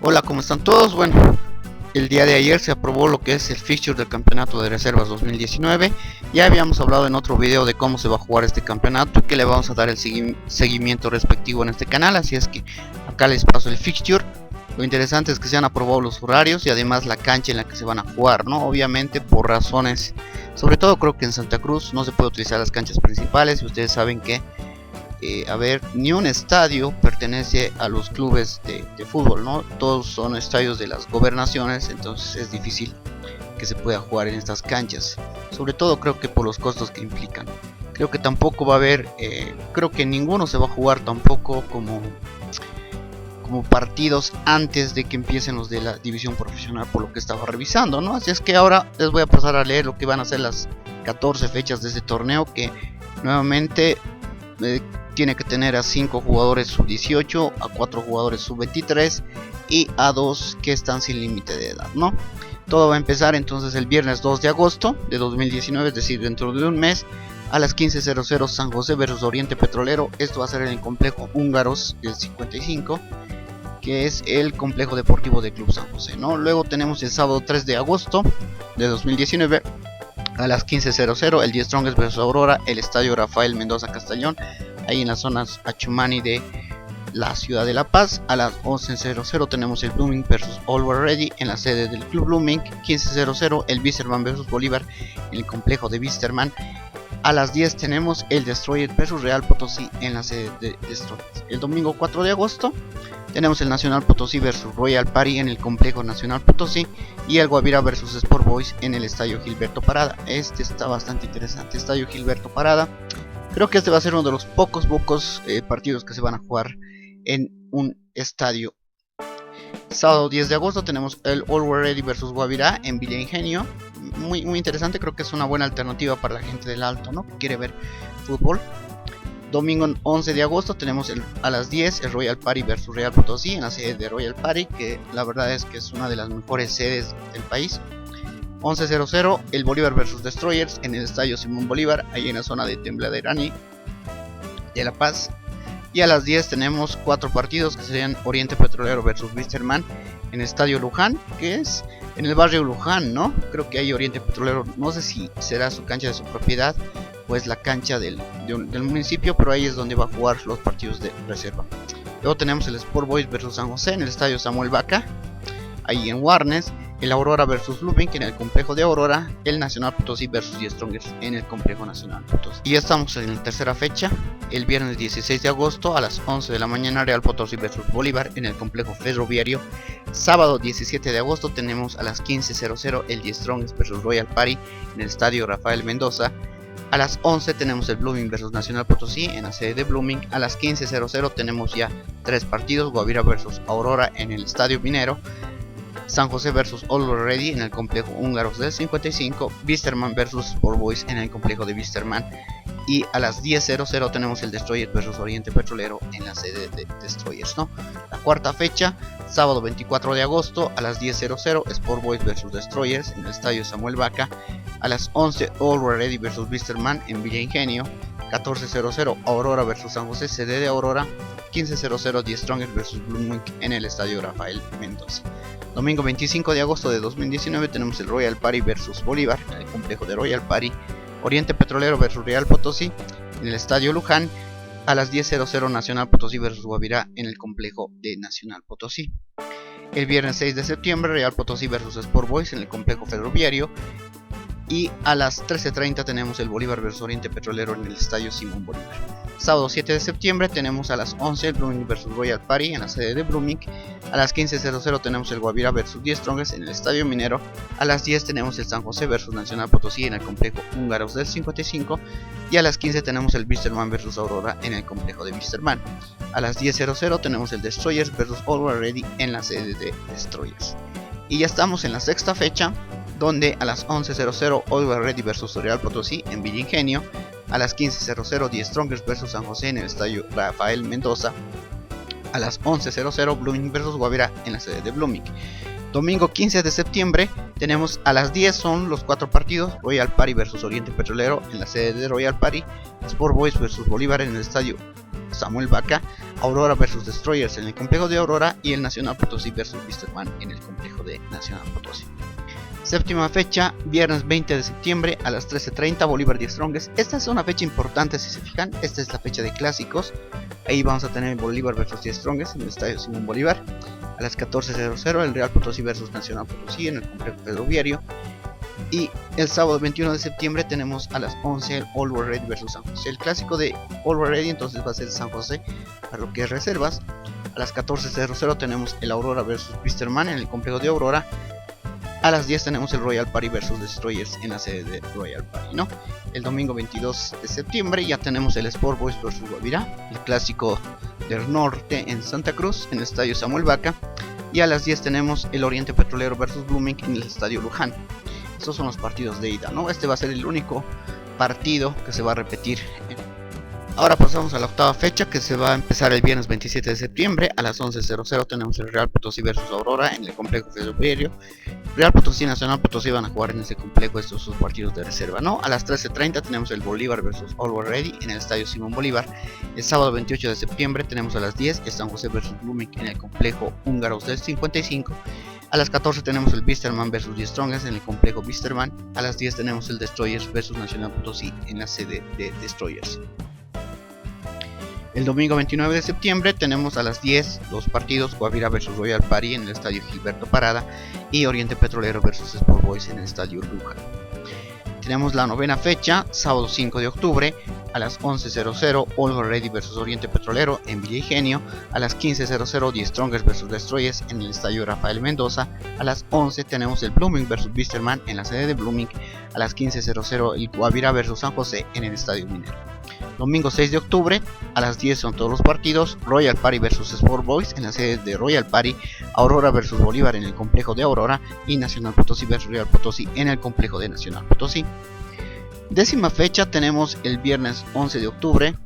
Hola, ¿cómo están todos? Bueno, el día de ayer se aprobó lo que es el fixture del campeonato de reservas 2019. Ya habíamos hablado en otro video de cómo se va a jugar este campeonato y que le vamos a dar el seguimiento respectivo en este canal, así es que acá les paso el fixture. Lo interesante es que se han aprobado los horarios y además la cancha en la que se van a jugar, ¿no? Obviamente por razones, sobre todo creo que en Santa Cruz no se puede utilizar las canchas principales y ustedes saben que ni un estadio pertenece a los clubes de fútbol, ¿no? Todos son estadios de las gobernaciones, entonces es difícil que se pueda jugar en estas canchas, sobre todo creo que por los costos que implican. Creo que tampoco va a haber, creo que ninguno se va a jugar tampoco como partidos antes de que empiecen los de la división profesional, por lo que estaba revisando, ¿no? Así es que ahora les voy a pasar a leer lo que van a ser las 14 fechas de este torneo, que nuevamente tiene que tener a 5 jugadores sub-18, a 4 jugadores sub-23 y a 2 que están sin límite de edad, ¿no? Todo va a empezar entonces el viernes 2 de agosto de 2019, es decir, dentro de un mes, a las 15:00 San José versus Oriente Petrolero. Esto va a ser en el complejo Húngaros del 55, que es el complejo deportivo del Club San José, ¿no? Luego tenemos el sábado 3 de agosto de 2019, a las 15:00 el Die Strongest vs Aurora, el estadio Rafael Mendoza Castellón, ahí en las zonas Achumani de la ciudad de La Paz. A las 11:00 tenemos el Blooming vs Always Ready en la sede del Club Blooming. 15:00 el Wisterman vs Bolívar en el complejo de Wisterman. A las 10 tenemos el Destroyer vs Real Potosí en la sede de Destroyers. El domingo 4 de agosto tenemos el Nacional Potosí vs Royal Party en el complejo Nacional Potosí y el Guavira vs Sport Boys en el estadio Gilberto Parada. Este está bastante interesante, estadio Gilberto Parada. Creo que este va a ser uno de los pocos partidos que se van a jugar en un estadio. Sábado 10 de agosto tenemos el Always Ready vs Guavirá en Villa Ingenio. Muy interesante, creo que es una buena alternativa para la gente del Alto, ¿no? Que quiere ver fútbol. Domingo 11 de agosto tenemos a las 10 el Royal Party vs Real Potosí en la sede de Royal Party, que la verdad es que es una de las mejores sedes del país. 11:00 el Bolívar vs Destroyers en el estadio Simón Bolívar, ahí en la zona de Tembladerani de La Paz. Y a las 10 tenemos 4 partidos que serían Oriente Petrolero vs Wisterman en el estadio Luján, que es en el barrio Luján, ¿no? Creo que hay Oriente Petrolero, no sé si será su cancha de su propiedad o es la cancha del municipio, pero ahí es donde va a jugar los partidos de reserva. Luego tenemos el Sport Boys vs San José en el estadio Samuel Vaca, ahí en Warnes. El Aurora vs Blooming en el complejo de Aurora, el Nacional Potosí vs Die Strongest en el complejo Nacional Potosí. Y ya estamos en la tercera fecha, el viernes 16 de agosto a las 11 de la mañana Real Potosí vs Bolívar en el complejo ferroviario. Sábado 17 de agosto tenemos a las 15:00 el Die Strongest vs Royal Party en el estadio Rafael Mendoza. A las 11 tenemos el Blooming vs Nacional Potosí en la sede de Blooming. A las 15:00 tenemos ya 3 partidos, Guavira vs Aurora en el estadio Minero, San José vs Always Ready en el complejo Húngaros del 55, Wisterman vs Sport Boys en el complejo de Wisterman. Y a las 10:00 tenemos el Destroyer vs Oriente Petrolero en la sede de Destroyers, ¿no? La cuarta fecha, sábado 24 de agosto a las 10:00 Sport Boys vs Destroyers en el estadio Samuel Vaca. A las 11 Always Ready vs Wisterman en Villa Ingenio. 14:00 Aurora vs San José, sede de Aurora. 15:00 Die Strongest vs Blooming en el estadio Rafael Mendoza. Domingo 25 de agosto de 2019 tenemos el Royal Party vs Bolívar en el complejo de Royal Party. Oriente Petrolero vs Real Potosí en el estadio Luján. A las 10:00 Nacional Potosí vs Guavirá en el complejo de Nacional Potosí. El viernes 6 de septiembre Real Potosí vs Sport Boys en el complejo ferroviario. Y a las 13:30 tenemos el Bolívar vs Oriente Petrolero en el estadio Simón Bolívar. Sábado 7 de septiembre tenemos a las 11 el Blooming vs Royal Party en la sede de Blooming. A las 15:00 tenemos el Guavira vs Die Strongest en el estadio Minero. A las 10 tenemos el San José vs Nacional Potosí en el complejo Húngaros del 55. Y a las 15 tenemos el Wisterman vs Aurora en el complejo de Wisterman. A las 10:00 tenemos el Destroyers vs Always Ready en la sede de Destroyers. Y ya estamos en la sexta fecha, donde a las 11:00 Always Ready vs Real Potosí en Villa Ingenio. A las 15:00 Die Strongest vs San José en el estadio Rafael Mendoza. A las 11:00 Blooming vs Guavira en la sede de Blooming. Domingo 15 de septiembre tenemos a las 10 son los 4 partidos: Royal Party vs Oriente Petrolero en la sede de Royal Party, Sport Boys vs Bolívar en el estadio Samuel Vaca, Aurora vs Destroyers en el complejo de Aurora y el Nacional Potosí vs Wisterman en el complejo de Nacional Potosí. Séptima fecha, viernes 20 de septiembre a las 13:30, Bolívar The Strongest. Esta es una fecha importante si se fijan, esta es la fecha de clásicos. Ahí vamos a tener Bolívar vs The Strongest en el estadio Simón Bolívar. A las 14:00 el Real Potosí vs Nacional Potosí en el complejo ferroviario. Y el sábado 21 de septiembre tenemos a las 11 el Always Ready vs San José. El clásico de Always Ready entonces va a ser San José para lo que es reservas. A las 14:00 tenemos el Aurora vs Wisterman en el complejo de Aurora. A las 10 tenemos el Royal Party vs Destroyers en la sede de Royal Party, ¿no? El domingo 22 de septiembre ya tenemos el Sport Boys vs Guavirá, el clásico del norte en Santa Cruz en el estadio Samuel Vaca. Y a las 10 tenemos el Oriente Petrolero vs Blooming en el estadio Luján. Estos son los partidos de ida, ¿no? Este va a ser el único partido que se va a repetir. Ahora pasamos a la octava fecha, que se va a empezar el viernes 27 de septiembre. A las 11:00 tenemos el Real Potosí vs Aurora en el complejo ferroviario. Real Potosí y Nacional Potosí van a jugar en ese complejo estos sus partidos de reserva, ¿no? A las 13:30 tenemos el Bolívar vs Always Ready en el estadio Simón Bolívar. El sábado 28 de septiembre tenemos a las 10 el San José vs Blooming en el complejo Húngaros del 55. A las 14 tenemos el Wisterman vs The Strongest en el complejo Wisterman. A las 10 tenemos el Destroyers vs Nacional Potosí en la sede de Destroyers. El domingo 29 de septiembre tenemos a las 10 los partidos: Guavirá vs Royal Party en el estadio Gilberto Parada y Oriente Petrolero vs Sport Boys en el estadio Luján. Tenemos la novena fecha, sábado 5 de octubre a las 11:00 Always Ready vs Oriente Petrolero en Villa Ingenio. A las 15:00 The Strongest vs Destroyers en el estadio Rafael Mendoza. A las 11 tenemos el Blooming vs Wisterman en la sede de Blooming. A las 15:00 el Guavirá vs San José en el estadio Minero. Domingo 6 de octubre a las 10 son todos los partidos: Royal Party vs Sport Boys en la sede de Royal Party, Aurora vs Bolívar en el complejo de Aurora y Nacional Potosí vs Real Potosí en el complejo de Nacional Potosí. Décima fecha tenemos el viernes 11 de octubre.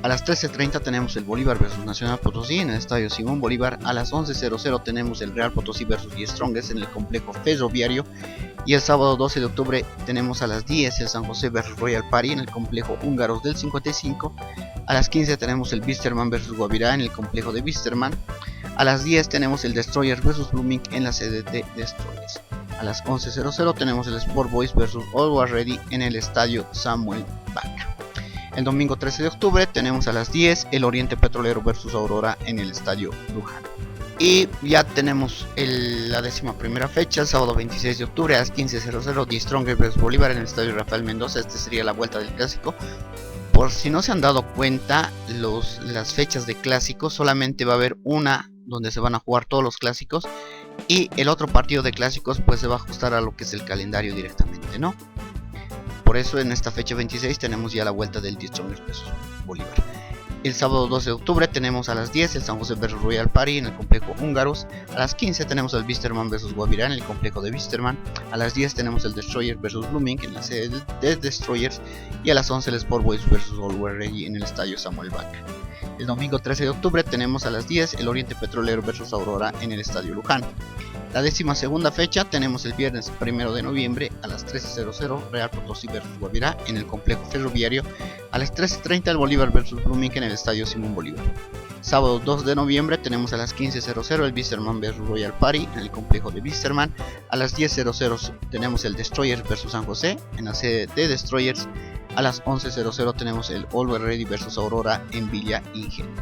A las 13:30 tenemos el Bolívar vs Nacional Potosí en el estadio Simón Bolívar. A las 11:00 tenemos el Real Potosí vs The Strongest en el complejo ferroviario. Y el sábado 12 de octubre tenemos a las 10 el San José vs Royal Party en el complejo Húngaros del 55. A las 15 tenemos el Wisterman vs Guavirá en el complejo de Wisterman. A las 10 tenemos el Destroyers vs Blooming en la sede de Destroyers. A las 11:00 tenemos el Sport Boys vs Always Ready en el estadio Samuel Vaca. El domingo 13 de octubre tenemos a las 10 el Oriente Petrolero vs Aurora en el estadio Luján. Y ya tenemos la 11ª fecha, el sábado 26 de octubre a las 15:00 The Strongest vs Bolívar en el estadio Rafael Mendoza. Este sería la vuelta del clásico. Por si no se han dado cuenta, las fechas de clásicos solamente va a haber una donde se van a jugar todos los clásicos, y el otro partido de clásicos pues se va a ajustar a lo que es el calendario directamente, ¿no? Por eso en esta fecha 26 tenemos ya la vuelta del The Strongest vs Bolívar. El sábado 12 de octubre tenemos a las 10 el San José vs Royal Party en el complejo Húngaros. A las 15 tenemos el Wisterman vs Guavirá en el complejo de Wisterman. A las 10 tenemos el Destroyer vs Blooming en la sede de Destroyers. Y a las 11 el Sport Boys vs Always Ready en el estadio Samuel Vaca. El domingo 13 de octubre tenemos a las 10 el Oriente Petrolero vs Aurora en el estadio Luján. La 12ª fecha tenemos el viernes 1 de noviembre a las 13:00 Real Potosí vs Guavirá en el complejo ferroviario. A las 13:30 el Bolívar vs Blooming en el estadio Simón Bolívar. Sábado 2 de noviembre tenemos a las 15:00 el Wisterman vs Royal Party en el complejo de Wisterman. A las 10:00 tenemos el Destroyers vs San José en la sede de Destroyers. A las 11:00 tenemos el Always Ready vs Aurora en Villa Ingenio.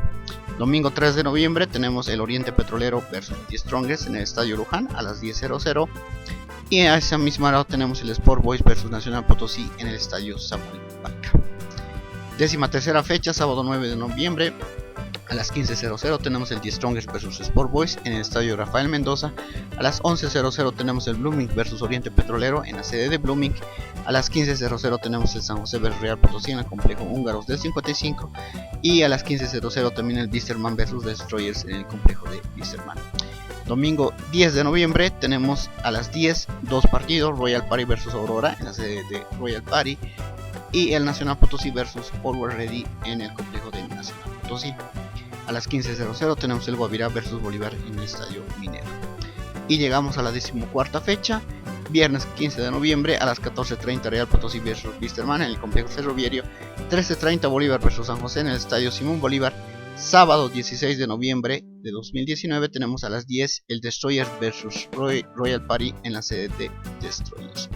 Domingo 3 de noviembre tenemos el Oriente Petrolero vs The Strongest en el estadio Luján a las 10:00. Y a esa misma hora tenemos el Sport Boys vs Nacional Potosí en el estadio Samuel Vaca. 13ª fecha, sábado 9 de noviembre a las 15:00 tenemos el The Strongest vs Sport Boys en el estadio Rafael Mendoza. A las 11:00 tenemos el Blooming vs Oriente Petrolero en la sede de Blooming. A las 15:00 tenemos el San José vs Real Potosí en el complejo Húngaros del 55. Y a las 15:00 también el Wisterman vs Destroyers en el complejo de Wisterman. Domingo 10 de noviembre tenemos a las 10 dos partidos: Royal Party vs Aurora en la sede de Royal Party y el Nacional Potosí vs Always Ready en el complejo de Nacional Potosí. A las 15:00 tenemos el Guavirá vs Bolívar en el estadio Minero. Y llegamos a la 14ª fecha, Viernes 15 de noviembre a las 14:30 Real Potosí vs Wisterman en el complejo ferroviario. 13:30 Bolívar vs San José en el estadio Simón Bolívar. Sábado 16 de noviembre de 2019 tenemos a las 10 el Destroyers vs Royal Party en la sede de Destroyers.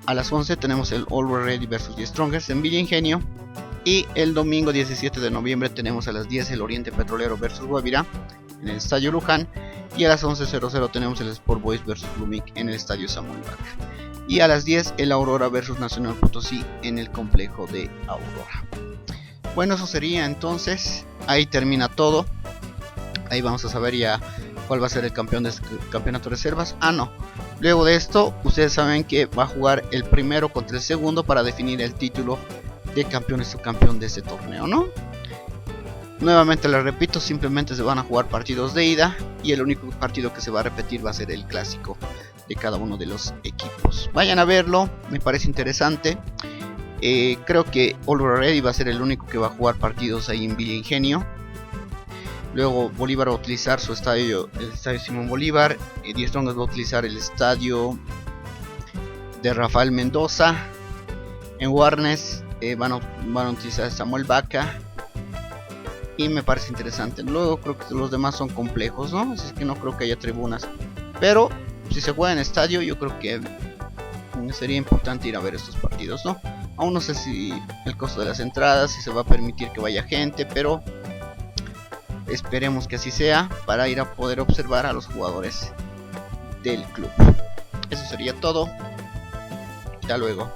A las 11 tenemos el Always Ready vs The Strongest en Villa Ingenio. Y el domingo 17 de noviembre tenemos a las 10 el Oriente Petrolero vs Guavirá en el estadio Luján. Y a las 11:00 tenemos el Sport Boys vs Blumic en el estadio Samuel Vaca. Y a las 10 el Aurora vs Nacional Potosí en el complejo de Aurora. Bueno, eso sería entonces. Ahí termina todo. Ahí vamos a saber ya cuál va a ser el campeón de este campeonato de reservas. No. Luego de esto, ustedes saben que va a jugar el primero contra el segundo para definir el título de campeón y subcampeón de este torneo, ¿no? Nuevamente les repito, simplemente se van a jugar partidos de ida y el único partido que se va a repetir va a ser el clásico de cada uno de los equipos. Vayan a verlo, me parece interesante. Creo que Always Ready va a ser el único que va a jugar partidos ahí en Villa Ingenio. Luego Bolívar va a utilizar su estadio, el estadio Simón Bolívar. The Strongest va a utilizar el estadio de Rafael Mendoza. En Warnes van a utilizar Samuel Vaca. Y me parece interesante. Luego creo que los demás son complejos, ¿no? Así es que no creo que haya tribunas. Pero si se juega en estadio, yo creo que sería importante ir a ver estos partidos, ¿no? Aún no sé si el costo de las entradas, si se va a permitir que vaya gente, pero esperemos que así sea para ir a poder observar a los jugadores del club. Eso sería todo. Hasta luego.